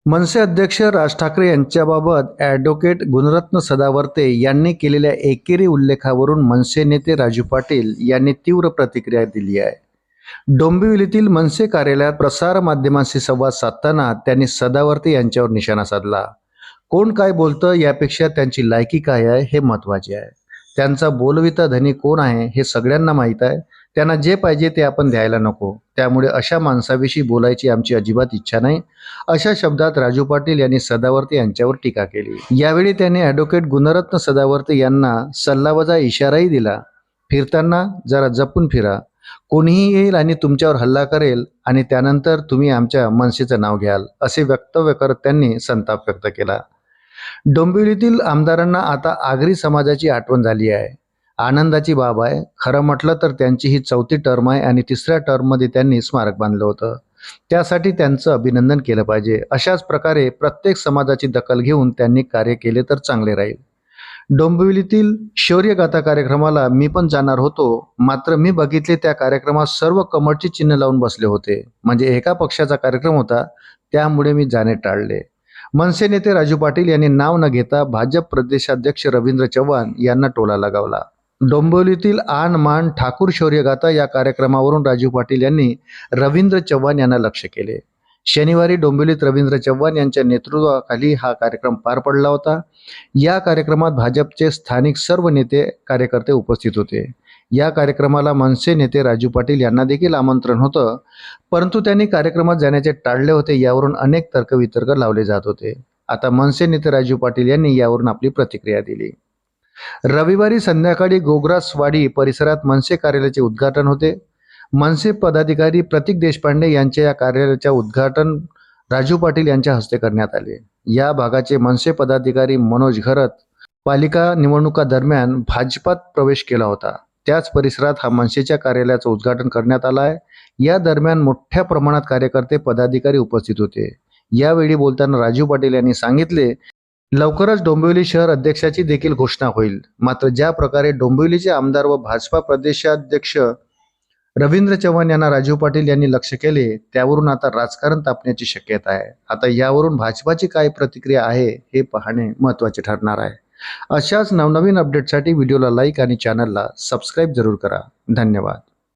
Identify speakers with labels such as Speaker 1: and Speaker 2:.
Speaker 1: मनसे अध्यक्ष राज ठाकरे यांच्याबाबत ॲडव्होकेट गुणरत्न सदावर्ते यांनी केलेल्या एकेरी उल्लेखावरून मनसे नेते राजू पाटील यांनी तीव्र प्रतिक्रिया दिली आहे। डोंबिवलीतील मनसे कार्यालयात प्रसार माध्यमांशी संवाद साधताना त्यांनी सदावर्ते यांच्यावर निशाणा साधला। कोण काय बोलतं यापेक्षा त्यांची लायकी काय आहे हे महत्त्वाचे आहे। त्यांचा बोलविता धनी कोण आहे हे सगळ्यांना माहीत आहे। त्यांना जे पाहिजे ते आपण द्यायला नको, त्यामुळे अशा माणसाविषयी बोलायची आमची अजिबात इच्छा नाही, अशा शब्दात राजू पाटील यांनी सदावर्ते यांच्यावर टीका केली। यावेळी त्यांनी ॲडव्होकेट गुणरत्न सदावर्ते यांना सल्लावजा इशाराही दिला, फिरताना जरा जपून फिरा, कोणीही येईल आणि तुमच्यावर हल्ला करेल आणि त्यानंतर तुम्ही आमच्या मनसेचं नाव घ्याल, असे वक्तव्य करत त्यांनी संताप व्यक्त केला। डोंबिवलीतील आमदारांना आता आगरी समाजाची आठवण झाली आहे। आनंदाची बाब आहे। खरं म्हटलं तर त्यांची ही 4थी टर्म आहे आणि 3ऱ्या टर्ममध्ये त्यांनी स्मारक बांधलं होतं, त्यासाठी त्यांचं अभिनंदन केलं पाहिजे। अशाच प्रकारे प्रत्येक समाजाची दखल घेऊन त्यांनी कार्य केले तर चांगले राहील। डोंबिवलीतील शौर्यगाथा कार्यक्रमाला मी पण जाणार होतो, मात्र मी बघितले त्या कार्यक्रमात सर्व कमळची चिन्ह लावून बसले होते, म्हणजे एका पक्षाचा कार्यक्रम होता, त्यामुळे मी जाणे टाळले। मनसे नेते राजू पाटील यांनी नाव न घेता भाजप प्रदेशाध्यक्ष रवींद्र चव्हाण यांना टोला लगावला। डोंबिवलीतील आन मान ठाकूर शौर्यगाथा या कार्यक्रमावरून राजू पाटील यांनी रवींद्र चव्हाण यांना लक्ष्य केले। शनिवारी डोंबिवलीत रवींद्र चव्हाण यांच्या नेतृत्वाखाली हा कार्यक्रम पार पडला होता। या कार्यक्रमात भाजपचे स्थानिक सर्व नेते कार्यकर्ते उपस्थित होते। या कार्यक्रमाला मनसे नेते राजू पाटील यांना देखील आमंत्रण होतं, परंतु त्यांनी कार्यक्रमात जाण्याचे टाळले होते। यावरून अनेक तर्कवितर्क लावले जात होते। आता मनसे नेते राजू पाटील यांनी यावरून आपली प्रतिक्रिया दिली। रविवारी संध्याकाळी गोग्रासवाडी परिसरात मनसे कार्यालयाचे उद्घाटन होते। मनसे पदाधिकारी प्रतीक देशपांडे यांच्या या कार्यालयाचे उद्घाटन राजू पाटील यांच्या हस्ते करण्यात आले। या भागाचे मनसे पदाधिकारी मनोज घरत पालिका निवडणुका दरम्यान भाजपात प्रवेश केला होता, त्याच परिसरात हा मनसेच्या कार्यालयाचं उद्घाटन करण्यात आलं आहे। या दरम्यान मोठ्या प्रमाणात कार्यकर्ते पदाधिकारी उपस्थित होते। यावेळी बोलताना राजू पाटील यांनी सांगितले, लवकरच डोंबिवली शहर अध्यक्षाची देखील घोषणा होईल, मात्र ज्या प्रकारे डोंबिवलीचे आमदार व भाजपा प्रदेशाध्यक्ष रवींद्र चव्हाण यांना राजू पाटील यांनी लक्ष केले, त्यावरून आता राजकारण तापण्याची शक्यता आहे। आता यावरून भाजपाची काय प्रतिक्रिया आहे हे पाहणे महत्त्वाचे ठरणार आहे। अशाच नवनवीन अपडेटसाठी व्हिडिओला लाईक आणि चॅनलला सबस्क्राईब जरूर करा। धन्यवाद।